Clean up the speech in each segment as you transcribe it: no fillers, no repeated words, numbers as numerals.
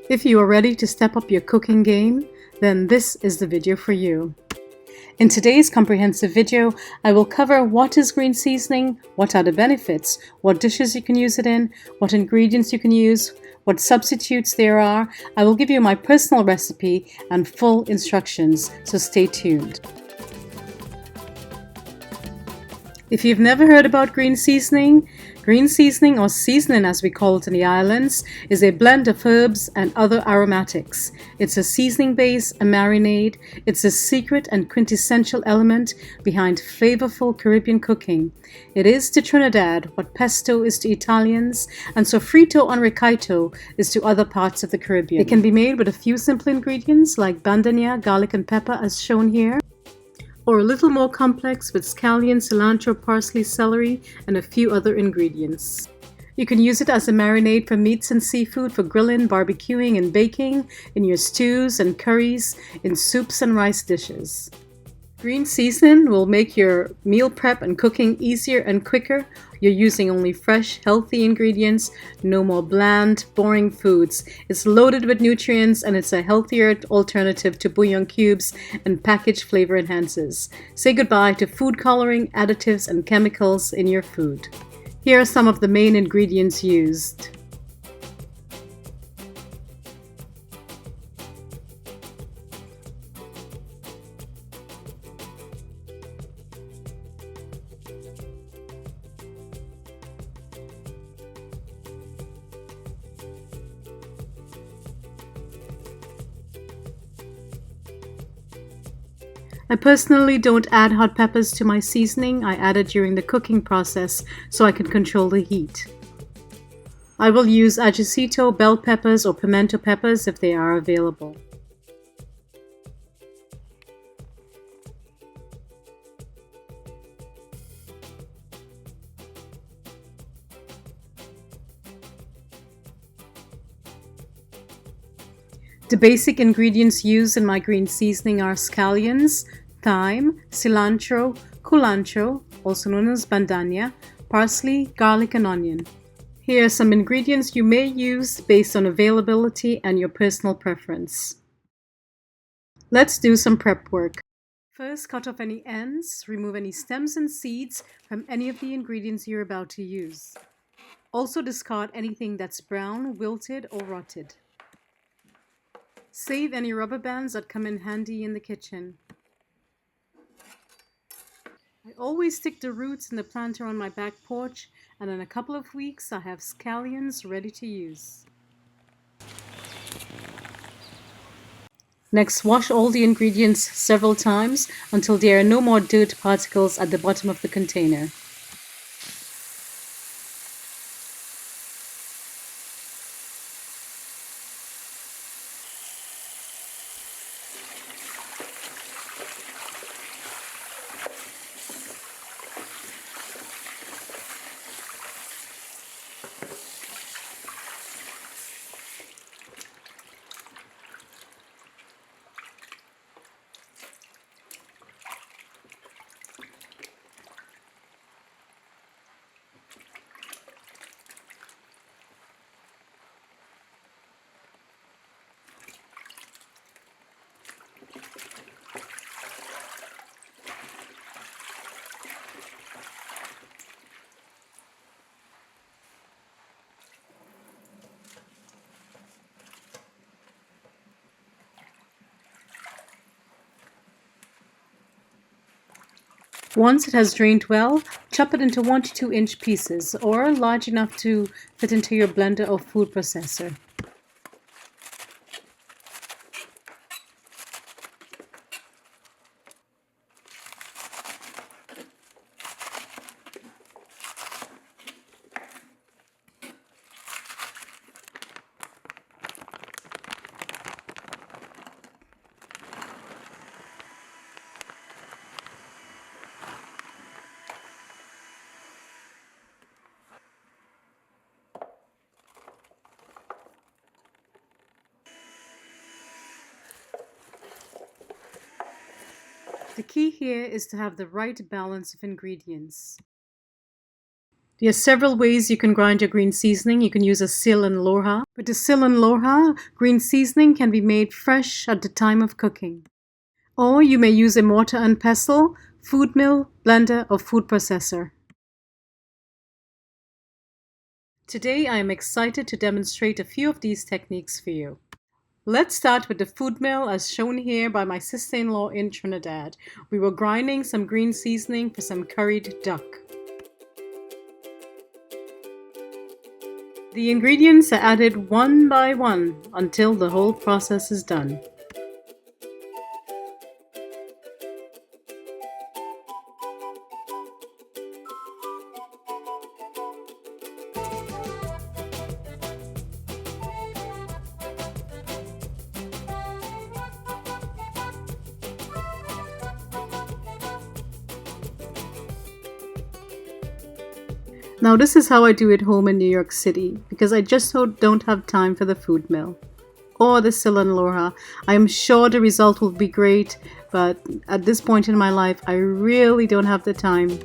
If you are ready to step up your cooking game, then this is the video for you. In today's comprehensive video, I will cover what is green seasoning, what are the benefits, what dishes you can use it in, what ingredients you can use, what substitutes there are. I will give you my personal recipe and full instructions, so stay tuned. If you've never heard about green seasoning or seasoning as we call it in the islands, is a blend of herbs and other aromatics. It's a seasoning base, a marinade. It's a secret and quintessential element behind flavorful Caribbean cooking. It is to Trinidad what pesto is to Italians, and sofrito and recaito is to other parts of the Caribbean. It can be made with a few simple ingredients like bandania, garlic and pepper as shown here, or a little more complex with scallion, cilantro, parsley, celery, and a few other ingredients. You can use it as a marinade for meats and seafood for grilling, barbecuing, and baking, in your stews and curries, in soups and rice dishes. Green seasoning will make your meal prep and cooking easier and quicker. You're using only fresh, healthy ingredients, no more bland, boring foods. It's loaded with nutrients and it's a healthier alternative to bouillon cubes and packaged flavor enhancers. Say goodbye to food coloring, additives, and chemicals in your food. Here are some of the main ingredients used. I personally don't add hot peppers to my seasoning. I add it during the cooking process so I can control the heat. I will use ajicito, bell peppers, or pimento peppers if they are available. The basic ingredients used in my green seasoning are scallions, thyme, cilantro, culantro, also known as bandania, parsley, garlic, and onion. Here are some ingredients you may use based on availability and your personal preference. Let's do some prep work. First, cut off any ends, remove any stems and seeds from any of the ingredients you're about to use. Also discard anything that's brown, wilted, or rotted. Save any rubber bands that come in handy in the kitchen. I always stick the roots in the planter on my back porch, and in a couple of weeks I have scallions ready to use. Next, wash all the ingredients several times until there are no more dirt particles at the bottom of the container. Once it has drained well, chop it into 1 to 2 inch pieces or large enough to fit into your blender or food processor. The key here is to have the right balance of ingredients. There are several ways you can grind your green seasoning. You can use a sil and lorha. With the sil and lorha, green seasoning can be made fresh at the time of cooking. Or you may use a mortar and pestle, food mill, blender, or food processor. Today I am excited to demonstrate a few of these techniques for you. Let's start with the food mill as shown here by my sister-in-law in Trinidad. We were grinding some green seasoning for some curried duck. The ingredients are added one by one until the whole process is done. Now this is how I do it home in New York City, because I just don't have time for the food mill or the sil and lorha. I am sure the result will be great, but at this point in my life I really don't have the time.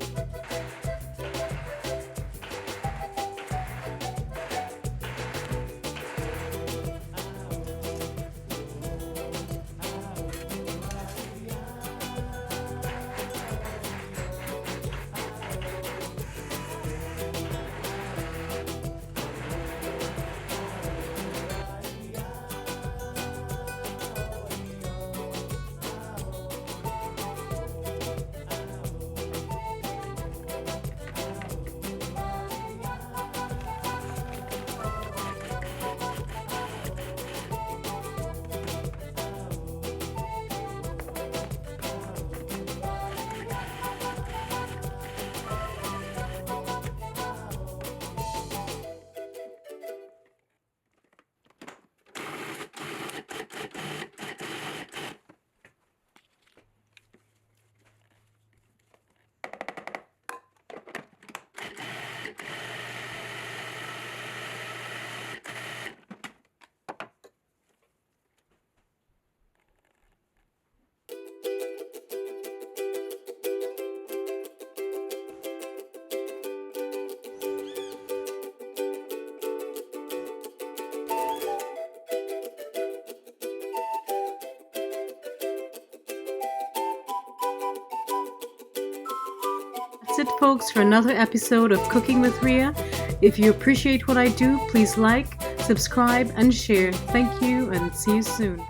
That's it, folks, for another episode of Cooking with Ria. If you appreciate what I do, please like, subscribe, and share. Thank you, and see you soon.